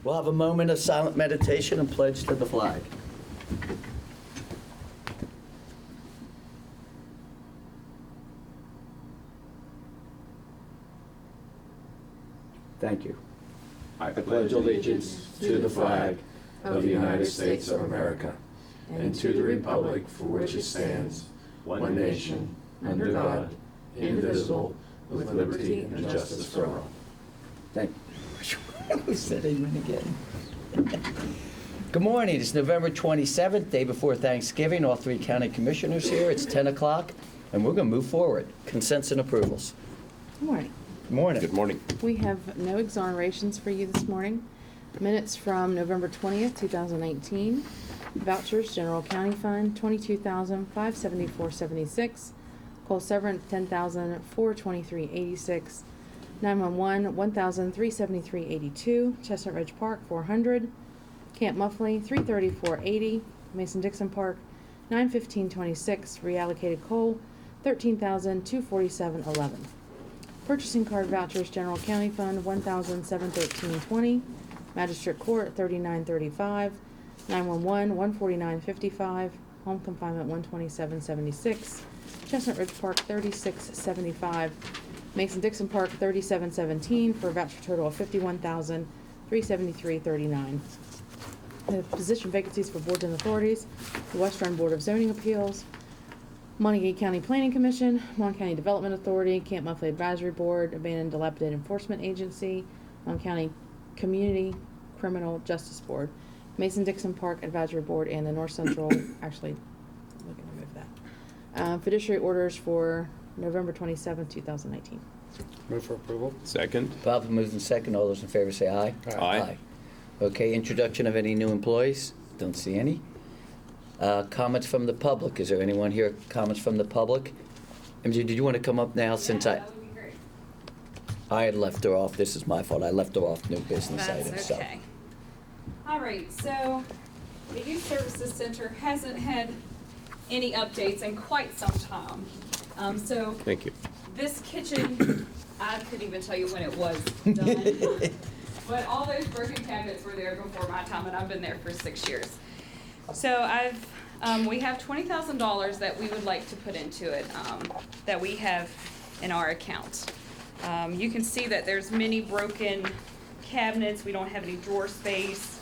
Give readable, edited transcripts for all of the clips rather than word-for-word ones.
We'll have a moment of silent meditation and pledge to the flag. Thank you. I pledge allegiance to the flag of the United States of America and to the republic for which it stands, one nation, under God, indivisible, with liberty and justice for all. Thank you. Who said amen again? Good morning. It's November 27th, day before Thanksgiving. All three county commissioners here. It's 10 o'clock, and we're going to move forward. Consents and approvals. Good morning. Good morning. Good morning. We have no exonerations for you this morning. Minutes from November 20th, 2019. Vouchers, General County Fund, $22,574.76. Coal Severance, $10,423.86. 911, $1,373.82. Chestnut Ridge Park, $400. Camp Muffley, $334.80. Mason-Dixon Park, $915.26. Reallocated coal, $13,247.11. Purchasing card vouchers, General County Fund, $1,713.20. Magistrate Court, $39.35. 911, $149.55. Home Confinement, $127.76. Chestnut Ridge Park, $36.75. Mason-Dixon Park, $37.17 for a voucher total of $51,373.39. The position vacancies for boards and authorities: the West Run Board of Zoning Appeals, Monongalia County Planning Commission, Mon County Development Authority, Camp Muffley Advisory Board, Abandoned Dilapidated Enforcement Agency, Mon County Community Criminal Justice Board, Mason-Dixon Park Advisory Board, and the North Central, actually, we can remove that. Fiduciary orders for November 27, 2019. Move for approval. Second. Bob moves in second. All those in favor say aye. Aye. Okay, introduction of any new employees? Don't see any. Comments from the public. Is there anyone here? Comments from the public? MJ, did you want to come up now since that would be great. I had left her off? This is my fault. I left her off new business That's items. okay. All right, so the Youth Services Center hasn't had any updates in quite some time. So Thank you. this kitchen, I couldn't even tell you when it was done. But all those broken cabinets were there before my time, and I've been there for 6 years. So we have $20,000 that we would like to put into it, that we have in our account. You can see that there's many broken cabinets. We don't have any drawer space.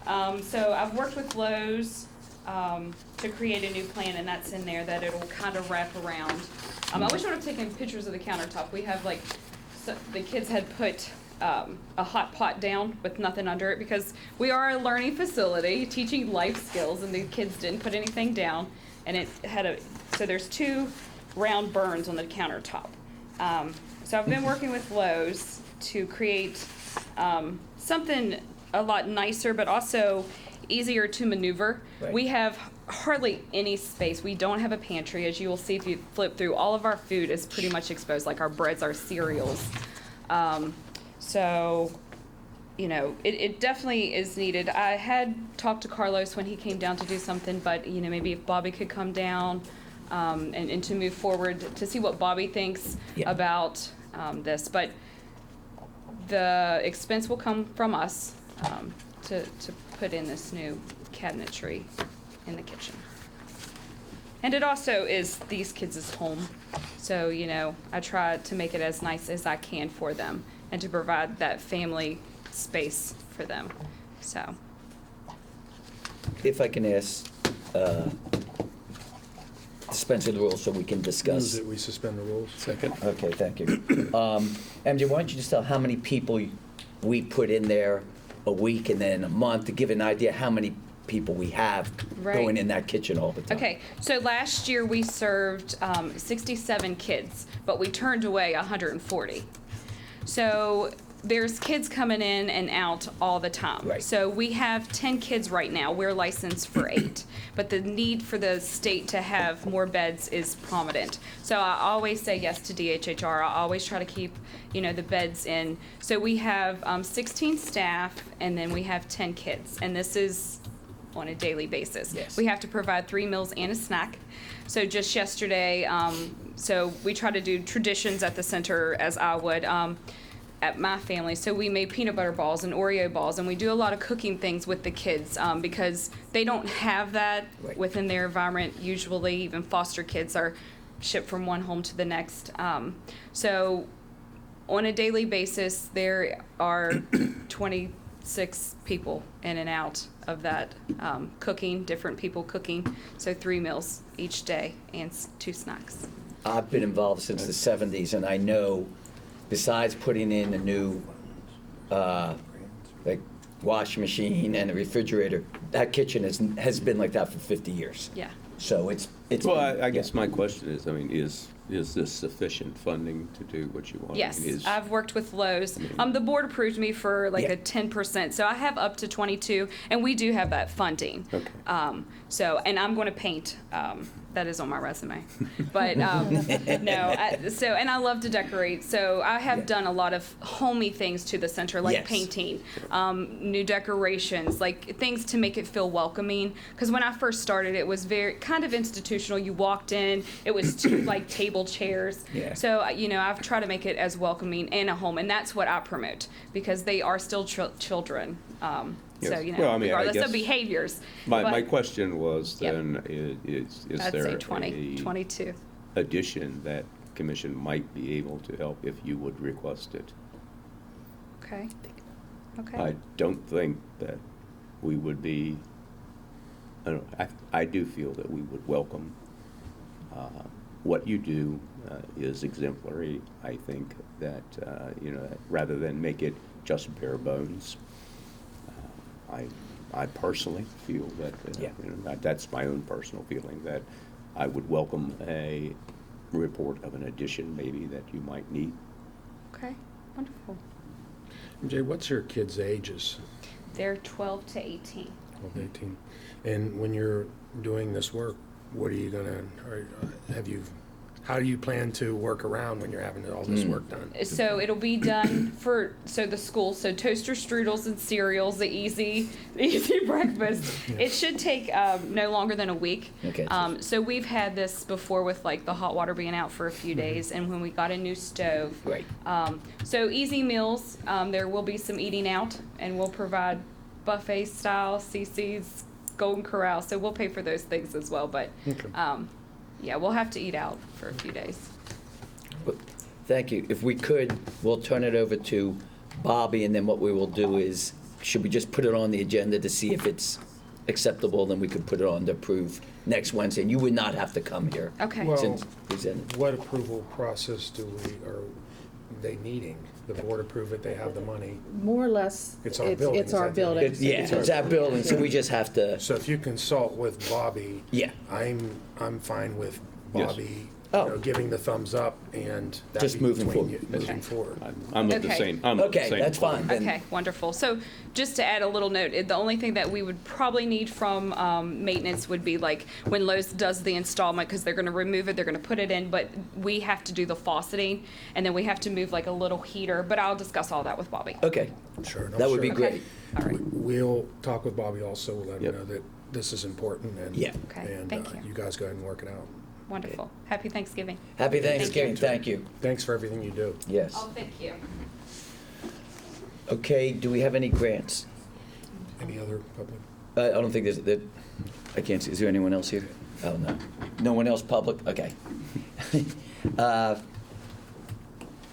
So I've worked with Lowe's to create a new plan, and that's in there, that it'll kind of wrap around. I wish I would have taken pictures of the countertop. We have the kids had put a hot pot down with nothing under it, because we are a learning facility teaching life skills, and the kids didn't put anything down, and it had so there's 2 round burns on the countertop. So I've been working with Lowe's to create something a lot nicer, but also easier to maneuver. Right. We have hardly any space. We don't have a pantry. As you will see if you flip through, all of our food is pretty much exposed, like our breads, our cereals. So, it definitely is needed. I had talked to Carlos when he came down to do something, but, maybe if Bobby could come down and to move forward to see what Bobby thinks about this. But the expense will come from us to put in this new cabinetry in the kitchen. And it also is these kids' home. So, I try to make it as nice as I can for them and to provide that family space for them. So. If I can ask, dispense of the rules so we can Move discuss. that we suspend the rules. Second. Okay, thank you. MJ, why don't you just tell how many people we put in there a week and then a month, to give an idea how many people we have going in that kitchen all the time. Okay, so last year we served 67 kids, but we turned away 140. So there's kids coming in and out all the time. Right. So we have 10 kids right now. We're licensed for 8. But the need for the state to have more beds is prominent. So I always say yes to DHHR. I always try to keep, the beds in. So we have 16 staff, and then we have 10 kids. And this is on a daily basis. Yes. We have to provide 3 meals and a snack. So just yesterday, so we try to do traditions at the center, as I would. at my family. So we made peanut butter balls and Oreo balls, and we do a lot of cooking things with the kids because they don't have that Right. within their environment. Usually, even foster kids are shipped from one home to the next. So on a daily basis, there are 26 people in and out of that cooking, different people cooking. So 3 meals each day and 2 snacks. I've been involved since the 70s, and I know, besides putting in a new, like, washing machine and a refrigerator, that kitchen has been like that for 50 years. Yeah. So it's. Well, been- I guess my question is, I mean, is this sufficient funding to do what you want? Yes, I mean, I've worked with Lowe's. The board approved me for like Yeah. a 10%, so I have up to 22, and we do have that funding. Okay. And I'm going to paint. That is on my resume, but no. And I love to decorate, so I have Yeah. done a lot of homey things to the center, like Yes. painting, new decorations, like things to make it feel welcoming. Because when I first started, it was very kind of institutional. You walked in, it was two like table chairs. Yeah. So I've tried to make it as welcoming and a home, and that's what I promote because they are still children. Yes. So Well, I mean, I regardless of guess behaviors. My But question was Yep. then, is I'd there say 20, a 22. addition that commission might be able to help if you would request it? Okay. Okay. I don't think that we would be, I do feel that we would welcome. What you do is exemplary. I think that, rather than make it just bare bones, I personally feel that, Yeah. that's my own personal feeling, that I would welcome a report of an addition maybe that you might need. Okay. Wonderful. Jay, what's your kids' ages? They're 12 to 18. 12, 18. And when you're doing this work, what are you gonna, how do you plan to work around when you're having all this work done? So it'll be done for the school. So toaster strudels and cereals, the easy breakfast. It should take no longer than a week. Okay. So we've had this before with like the hot water being out for a few days, and when we got a new stove. Right. So easy meals. There will be some eating out, and we'll provide buffet style CC's, Golden Corral. So we'll pay for those things as well. But Okay. yeah, we'll have to eat out for a few days. Well, thank you. If we could, we'll turn it over to Bobby, and then what we will do is, should we just put it on the agenda to see if it's acceptable, then we could put it on to approve next Wednesday, and you would not have to come here. Okay. Well- Since presented. What approval process are they needing? The board approve it, they have the money. More or less, It's our building, it's is our that the- building. Yeah, it's our building, so we just have to, So if you consult with Bobby. Yeah. I'm fine with Yes. Bobby, Oh. giving the thumbs up and. that Just be moving between forward. you- Moving Okay. forward. I'm of the Okay. same, I'm of the okay, same. that's fine. Then- Okay, wonderful. So just to add a little note, the only thing that we would probably need from maintenance would be like when Lowe's does the installment, because they're going to remove it, they're going to put it in, but we have to do the fauceting, and then we have to move like a little heater, but I'll discuss all that with Bobby. Okay, Sure. no, that would be sure. great. All right. We'll talk with Bobby also, let Yep. him know that this is important and. Yeah. Okay, And thank you. you guys go ahead and work it out. Wonderful. Happy Thanksgiving. Happy Thanksgiving, thank you. Thanks for everything you do. Yes. Oh, thank you. Okay, do we have any grants? Any other public? I don't think I can't see, is there anyone else here? Oh, no. No one else public? Okay.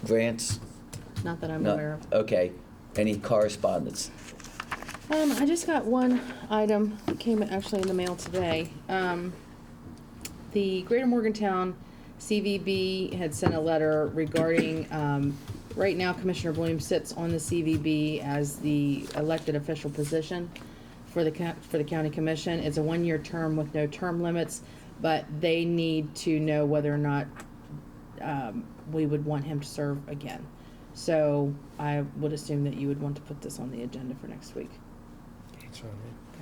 Grants? Not that I'm No. aware of. Okay. Any correspondence? I just got one item that came actually in the mail today. The Greater Morgantown CVB had sent a letter regarding, right now Commissioner Bloom sits on the CVB as the elected official position for the county commission. It's a one-year term with no term limits, but they need to know whether or not we would want him to serve again. So I would assume that you would want to put this on the agenda for next week. That's fine,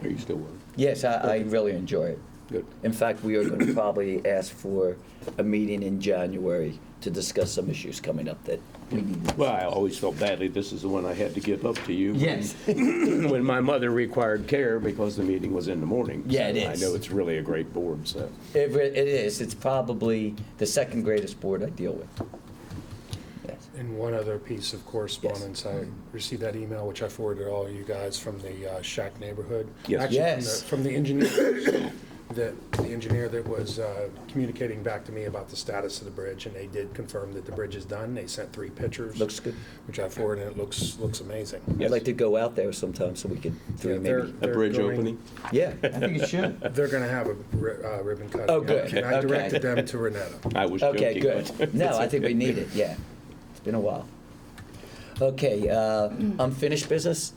Are you still willing? Yes, I really enjoy it. Good. In fact, we are going to probably ask for a meeting in January to discuss some issues coming up that we need. Well, I always felt badly, this is the one I had to give up to you. Yes. When my mother required care because the meeting was in the morning. Yeah, it So is. I know it's really a great board, so. It is. It's probably the second greatest board I deal with. Yes. And one other piece of correspondence, I received that email, which I forwarded all of you guys from the Shack neighborhood. Yes. Actually, Yes. from the engineer, the engineer that was communicating back to me about the status of the bridge, and they did confirm that the bridge is done. They sent 3 pictures. Looks good. Which I forwarded, and it looks amazing. I'd like to go out there sometime so we could do Yeah, maybe. A bridge going- opening? Yeah, I think it should. They're gonna have a ribbon cutting. Oh, good. And I Okay. directed them to Renetta. I was Okay, joking. good. but No, it's I think we okay. need it, yeah. It's been a while. Okay, unfinished business?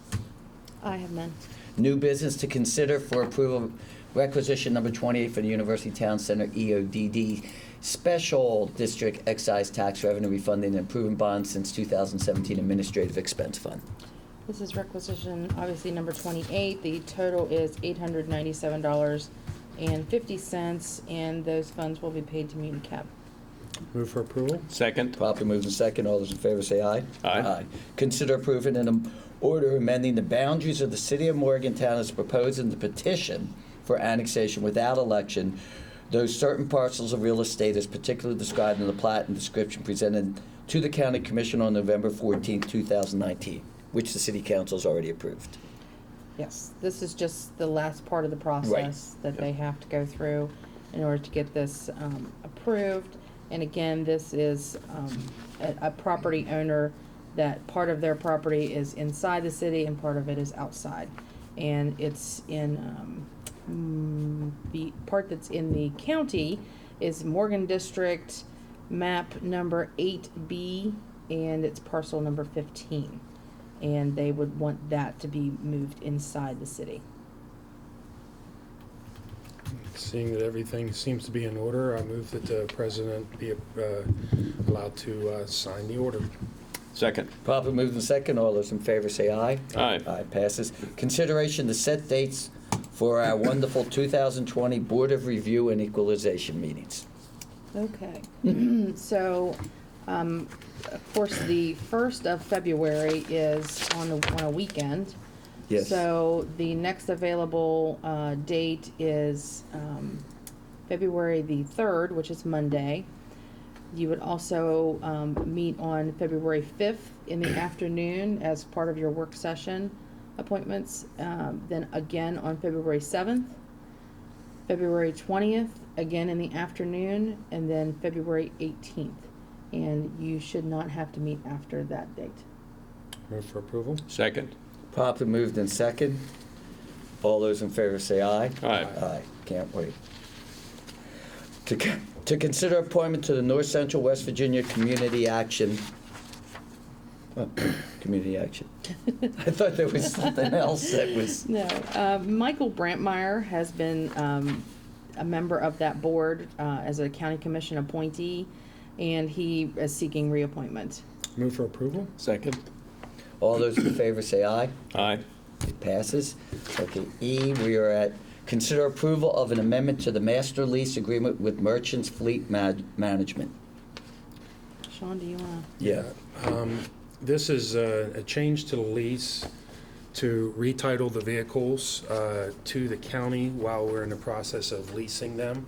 I have none. New business to consider for approval, requisition number 28 for the University Town Center EODD Special District Excise Tax Revenue Refunding and Improvement Bond since 2017 Administrative Expense Fund. This is requisition, obviously, number 28. The total is $897.50, and those funds will be paid to Muni Cap. Move for approval? Second? Properly moved in second. All those in favor say aye. Aye. Consider approving an order amending the boundaries of the city of Morgantown as proposed in the petition for annexation without election, those certain parcels of real estate as particularly described in the plat and description presented to the county commission on November 14, 2019, which the city council has already approved. Yes, this is just the last part of the process that they have to go through in order to get this approved. And again, this is a property owner that part of their property is inside the city and part of it is outside. And it's in, the part that's in the county is Morgan District, map number 8B, and it's parcel number 15. And they would want that to be moved inside the city. Seeing that everything seems to be in order, I move that the president be allowed to sign the order. Second? Properly moved in second. All those in favor say aye. Aye. Aye, passes. Consideration to set dates for our wonderful 2020 Board of Review and Equalization meetings. Okay, so, of course, the 1st of February is on a weekend. Yes. So the next available date is February the 3rd, which is Monday. You would also meet on February 5th in the afternoon as part of your work session appointments. Then again on February 7th, February 20th, again in the afternoon, and then February 18th. And you should not have to meet after that date. Move for approval? Second? Properly moved in second. All those in favor say aye. Aye. Aye, can't wait. To consider appointment to the North Central West Virginia Community Action. Community Action. I thought there was something else that was. No, Michael Brantmeyer has been a member of that board as a county commission appointee, and he is seeking reappointment. Move for approval? Second? All those in favor say aye. Aye. It passes. Okay, E, we are at consider approval of an amendment to the master lease agreement with Merchants Fleet Management. Sean, do you want Yeah. This is a change to the lease to retitle the vehicles to the county while we're in the process of leasing them,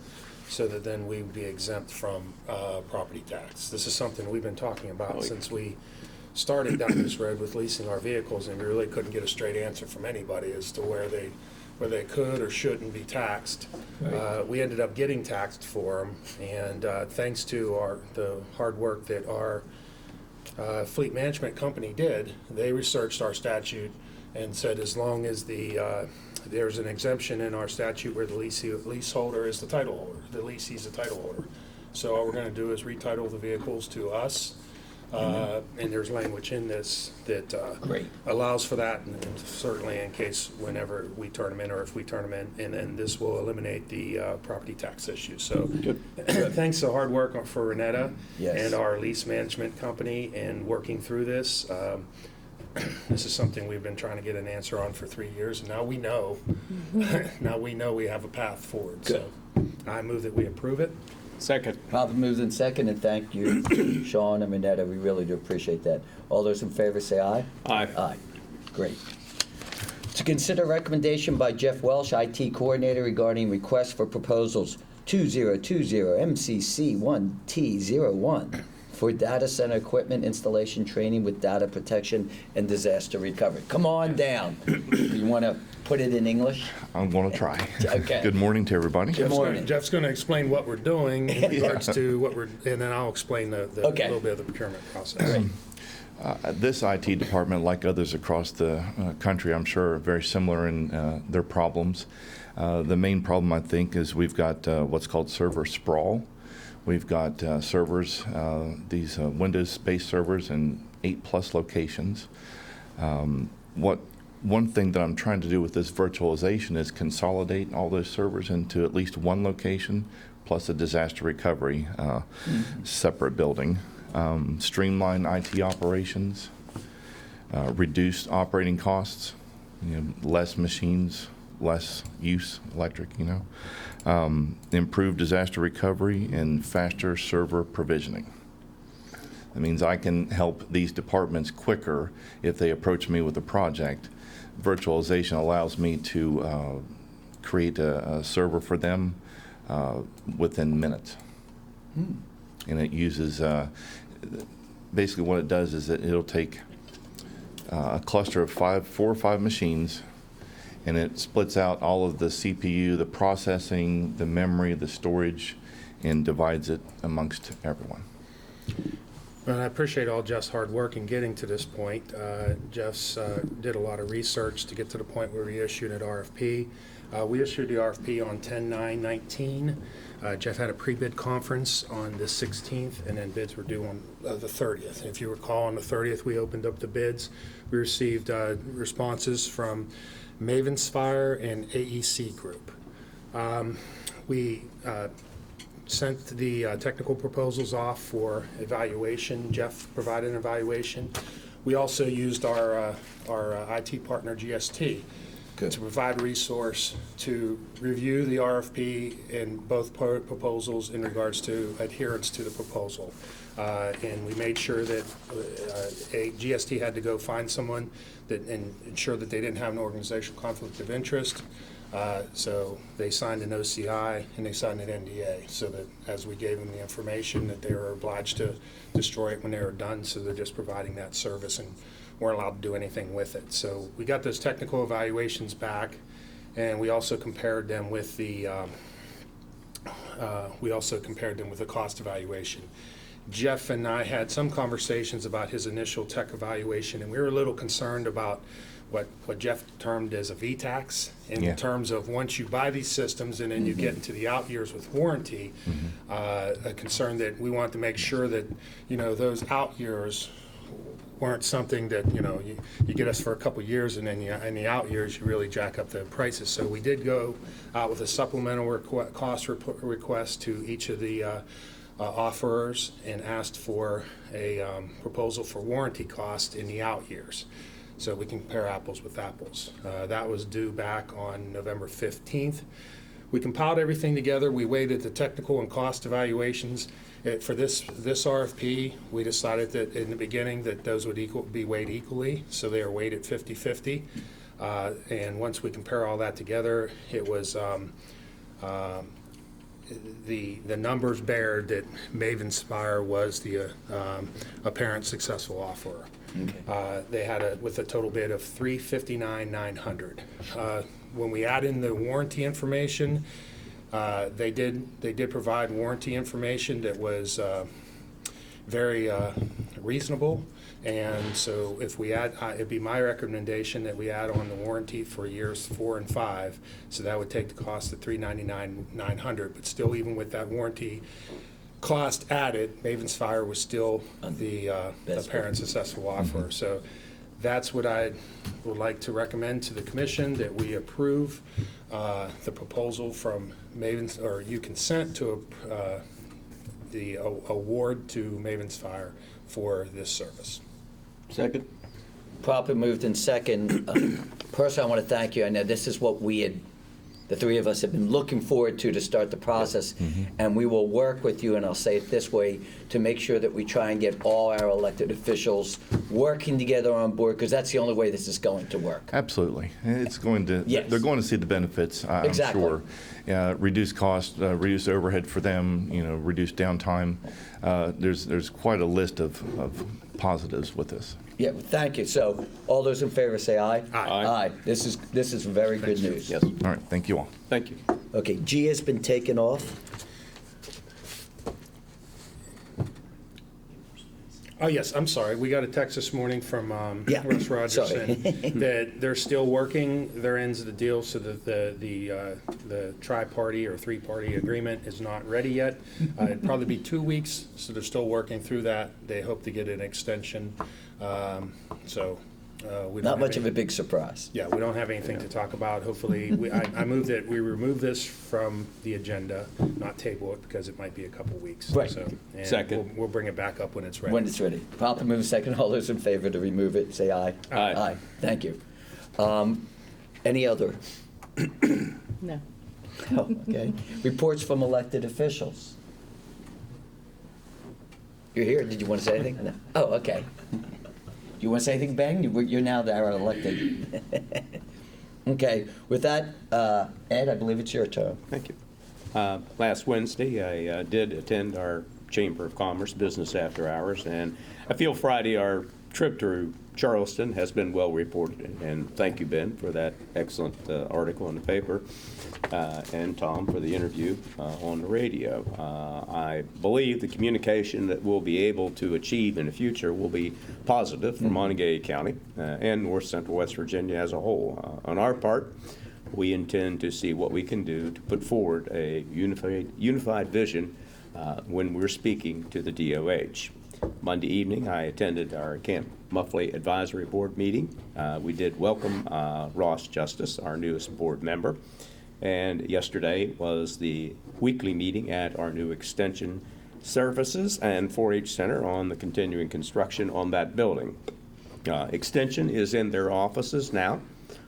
so that then we would be exempt from property tax. This is something we've been talking about since we started down this road with leasing our vehicles, and we really couldn't get a straight answer from anybody as to where they could or shouldn't be taxed. Right. We ended up getting taxed for them, and thanks to the hard work that our fleet management company did, they researched our statute and said as long as there's an exemption in our statute where the leaseholder is the title holder, the leasee is the title holder. So all we're going to do is retitle the vehicles to us. And there's language in this that Great. allows for that, and certainly in case whenever we turn them in or if we turn them in, and then this will eliminate the property tax issue. So Good. thanks to hard work for Renetta Yes. and our lease management company in working through this. This is something we've been trying to get an answer on for 3 years, and now we know. Now we know we have a path forward. So I move that we approve it. Second? Properly moved in second, and thank you, Sean and Minetta. We really do appreciate that. All those in favor say aye. Aye. Aye. Great. To consider recommendation by Jeff Welsh, IT Coordinator, regarding request for proposals 2020 MCC 1T01 for data center equipment installation training with data protection and disaster recovery. Come on down. You want to put it in English? I'm going to try. Okay. Good morning to everybody. Good morning. Jeff's going to explain what we're doing in regards to what we're, and then I'll explain the Okay. little bit of the procurement process. This IT department, like others across the country, I'm sure are very similar in their problems. The main problem, I think, is we've got what's called server sprawl. We've got servers, these Windows-based servers in 8+ locations. One thing that I'm trying to do with this virtualization is consolidate all those servers into at least one location, plus a disaster recovery separate building. Streamline IT operations, reduce operating costs, less machines, less use, electric, improve disaster recovery, and faster server provisioning. That means I can help these departments quicker if they approach me with a project. Virtualization allows me to create a server for them within minutes. And it uses, basically what it does is that it'll take a cluster of 4 or 5 machines, and it splits out all of the CPU, the processing, the memory, the storage, and divides it amongst everyone. Well, I appreciate all Jeff's hard work in getting to this point. Jeff's did a lot of research to get to the point where we issued an RFP. We issued the RFP on 10/9/19. Jeff had a pre-bid conference on the 16th, and then bids were due on the 30th. If you recall, on the 30th, we opened up the bids. We received responses from Mavensfire and AEC Group. We sent the technical proposals off for evaluation. Jeff provided an evaluation. We also used our IT partner, GST, to provide resource to review the RFP and both proposals in regards to adherence to the proposal. And we made sure that GST had to go find someone and ensure that they didn't have an organizational conflict of interest. So they signed an OCI and they signed an NDA, so that as we gave them the information, that they were obliged to destroy it when they were done. So they're just providing that service and weren't allowed to do anything with it. So we got those technical evaluations back, and we also compared them with the cost evaluation. Jeff and I had some conversations about his initial tech evaluation, and we were a little concerned about what Jeff termed as a VTAX in terms of once you buy these systems and then you get into the out years with warranty, a concern that we wanted to make sure that, those out years weren't something that, you get us for a couple of years and then in the out years you really jack up the prices. So we did go out with a supplemental cost request to each of the offerers and asked for a proposal for warranty cost in the out years, so we can compare apples with apples. That was due back on November 15th. We compiled everything together. We weighted the technical and cost evaluations. For this RFP, we decided that in the beginning that those would be weighed equally, so they are weighted 50-50. And once we compare all that together, it was the numbers bear that Mavensfire was the apparent successful offerer. Okay. They had with a total bid of $359,900. When we add in the warranty information, they did provide warranty information that was very reasonable, and so if we add, it'd be my recommendation that we add on the warranty for years 4 and 5, so that would take the cost to $399,900. But still, even with that warranty cost added, Mavensfire was still the apparent successful offerer. So that's what I would like to recommend to the commission, that we approve the proposal from Mavens, or you consent to the award to Mavensfire for this service. Second. Properly moved in second. Personally, I want to thank you. I know this is what we had the three of us have been looking forward to start the process. And we will work with you, and I'll say it this way, to make sure that we try and get all our elected officials working together on board, because that's the only way this is going to work. Absolutely. It's going to, Yes. they're going to see the benefits, Exactly. I'm sure. Reduce cost, reduce overhead for them, reduce downtime. There's quite a list of positives with this. Yeah, thank you. So all those in favor say aye. Aye. Aye. This is very good news. Yes, All right, thank you all. thank you. Okay, G has been taken off. Oh, yes, I'm sorry. We got a text this morning from Yeah, Russ Rogerson sorry. that they're still working their ends of the deal, so that the tri-party or three-party agreement is not ready yet. It'd probably be 2 weeks, so they're still working through that. They hope to get an extension. We don't Not have much of any- a big surprise. Yeah, we don't have anything to talk about. Hopefully, I move that we remove this from the agenda, not table it, because it might be a couple weeks. Right. So, and Second. We'll bring it back up when it's ready. When it's ready. Proper move second. All those in favor to remove it, say aye. Aye. Aye. Thank you. Any other? No. Oh, okay. Reports from elected officials. You're here. Did you want to say anything? No. Oh, okay. Do you want to say anything, Ben? You're now our elected. Okay. With that, Ed, I believe it's your turn. Thank you. Last Wednesday, I did attend our Chamber of Commerce Business After Hours, and I feel Friday our trip to Charleston has been well reported, and thank you, Ben, for that excellent article in the paper, and Tom for the interview on the radio. I believe the communication that we'll be able to achieve in the future will be positive for Monongalia County and North Central West Virginia as a whole. On our part, we intend to see what we can do to put forward a unified vision when we're speaking to the DOH. Monday evening, I attended our Camp Muffley Advisory Board meeting. We did welcome Ross Justice, our newest board member. And yesterday was the weekly meeting at our new Extension Services and 4-H Center on the continuing construction on that building. Extension is in their offices now.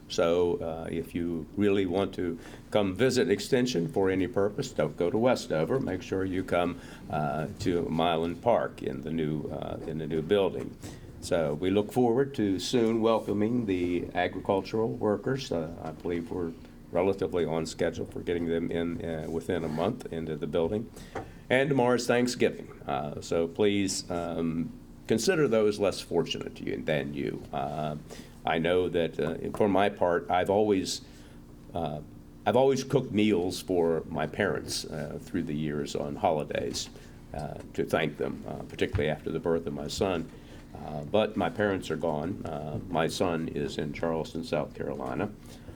So if you really want to come visit Extension for any purpose, don't go to Westover. Make sure you come to Milan Park in the new building. So we look forward to soon welcoming the agricultural workers. I believe we're relatively on schedule for getting them in within a month into the building. And tomorrow's Thanksgiving. So please consider those less fortunate than you. I know that for my part, I've always cooked meals for my parents through the years on holidays to thank them, particularly after the birth of my son. But my parents are gone. My son is in Charleston, South Carolina.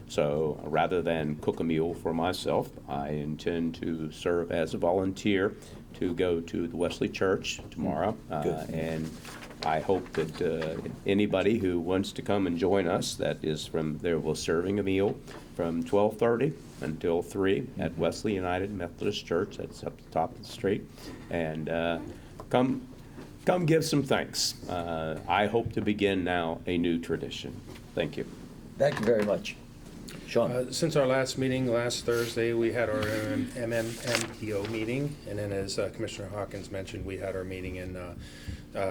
So rather than cook a meal for myself, I intend to serve as a volunteer to go to the Wesley Church tomorrow. And I hope that anybody who wants to come and join us, that is from there, we're serving a meal from 12:30 until 3 at Wesley United Methodist Church. That's up the top of the street. And come give some thanks. I hope to begin now a new tradition. Thank you. Thank you very much. Sean? Since our last meeting, last Thursday, we had our MMMPO meeting, and then as Commissioner Hawkins mentioned, we had our meeting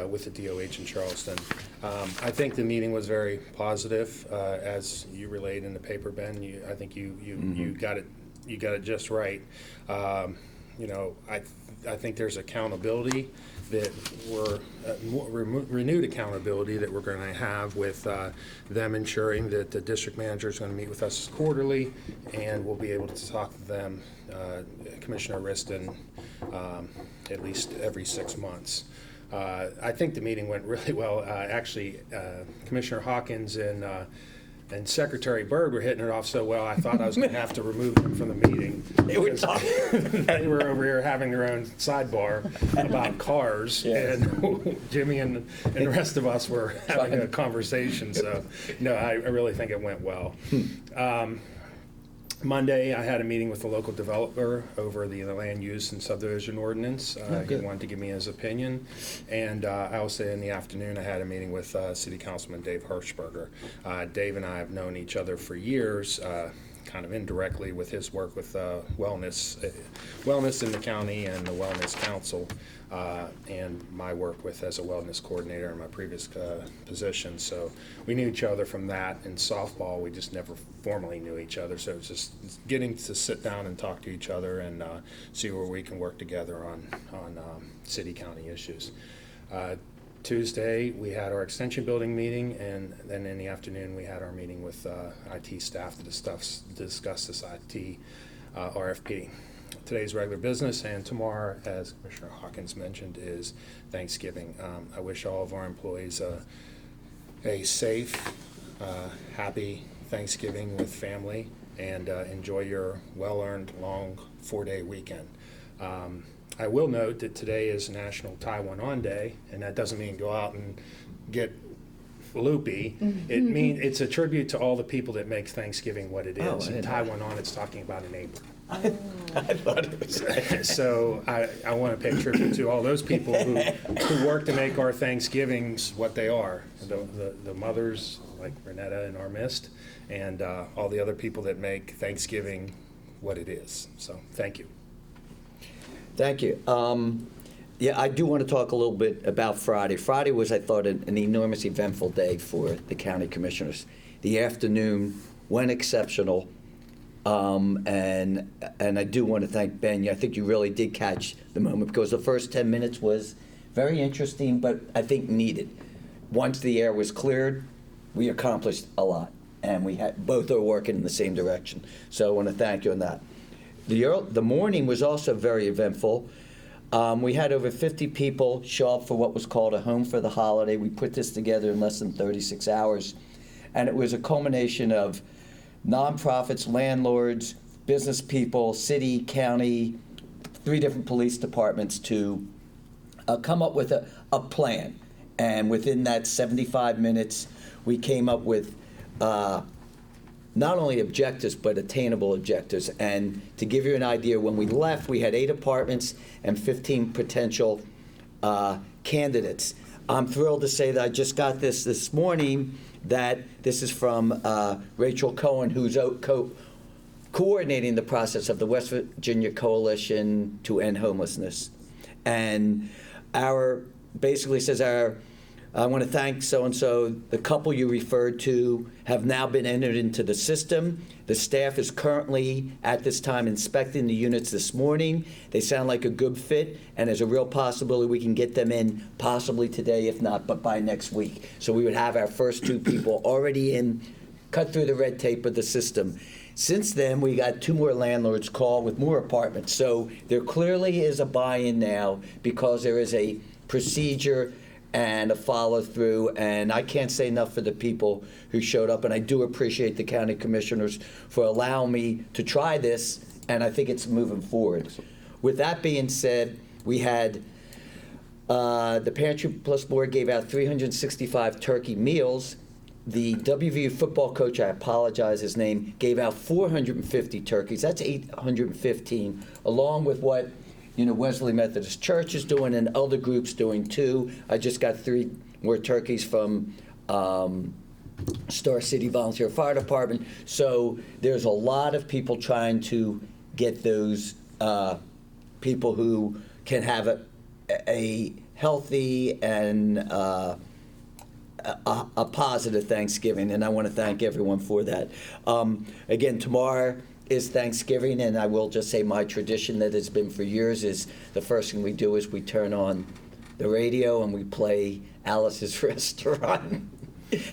with the DOH in Charleston. I think the meeting was very positive, as you relayed in the paper, Ben. I think you got it just right. I think there's accountability that renewed accountability that we're going to have with them ensuring that the district manager is going to meet with us quarterly, and we'll be able to talk to them, Commissioner Riston, at least every 6 months. I think the meeting went really well. Actually, Commissioner Hawkins and Secretary Byrd were hitting it off so well, I thought I was going to have to remove them from the meeting. They were talking. They were over here having their own sidebar about cars, Yes. and Jimmy and the rest of us were having a conversation. So, no, I really think it went well. Monday, I had a meeting with the local developer over the land use and subdivision ordinance. He wanted to give me his opinion. And I also, in the afternoon, I had a meeting with City Councilman Dave Hirschberger. Dave and I have known each other for years. kind of indirectly with his work with wellness in the county and the Wellness Council, and my work with as a wellness coordinator in my previous position. So we knew each other from that. In softball, we just never formally knew each other. So it was just getting to sit down and talk to each other and see where we can work together on city-county issues. Tuesday, we had our extension building meeting, and then in the afternoon, we had our meeting with IT staff to discuss this IT RFP. Today's regular business, and tomorrow, as Commissioner Hawkins mentioned, is Thanksgiving. I wish all of our employees a safe, happy Thanksgiving with family, and enjoy your well-earned long 4-day weekend. I will note that today is National Tie One On Day, and that doesn't mean go out and get loopy. It means it's a tribute to all the people that make Thanksgiving what it is. And tie one on, it's talking about a neighbor. I thought it was. So I want to pay tribute to all those people who work to make our Thanksgivings what they are. The mothers like Renetta in our midst, and all the other people that make Thanksgiving what it is. So thank you. Thank you. Yeah, I do want to talk a little bit about Friday. Friday was, I thought, an enormous eventful day for the county commissioners. The afternoon went exceptional, and I do want to thank Ben. I think you really did catch the moment, because the first 10 minutes was very interesting, but I think needed. Once the air was cleared, we accomplished a lot, and we had both are working in the same direction. So I want to thank you on that. The morning was also very eventful. We had over 50 people show up for what was called a Home for the Holiday. We put this together in less than 36 hours, and it was a culmination of nonprofits, landlords, business people, city, county, 3 different police departments to come up with a plan. And within that 75 minutes, we came up with not only objectives, but attainable objectives. And to give you an idea, when we left, we had 8 apartments and 15 potential candidates. I'm thrilled to say that I just got this morning, that this is from Rachel Cohen, who's coordinating the process of the West Virginia Coalition to End Homelessness. And basically says I want to thank so-and-so. The couple you referred to have now been entered into the system. The staff is currently, at this time, inspecting the units this morning. They sound like a good fit, and there's a real possibility we can get them in possibly today, if not, but by next week. So we would have our first 2 people already in, cut through the red tape of the system. Since then, we got 2 more landlords call with more apartments. So there clearly is a buy-in now, because there is a procedure and a follow-through, and I can't say enough for the people who showed up, and I do appreciate the county commissioners for allowing me to try this, and I think it's moving forward. With that being said, we had the Pantry Plus Board gave out 365 turkey meals. The WVU football coach, I apologize, his name, gave out 450 turkeys. That's 815, along with what Wesley Methodist Church is doing and other groups doing too. I just got 3 more turkeys from Star City Volunteer Fire Department. So there's a lot of people trying to get those people who can have a healthy and a positive Thanksgiving, and I want to thank everyone for that. Again, tomorrow is Thanksgiving, and I will just say my tradition that has been for years is the first thing we do is we turn on the radio and we play Alice's Restaurant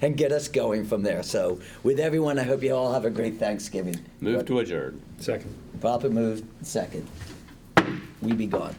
and get us going from there. So with everyone, I hope you all have a great Thanksgiving. Move to adjourn. Second. Proper moved, second. We be gone.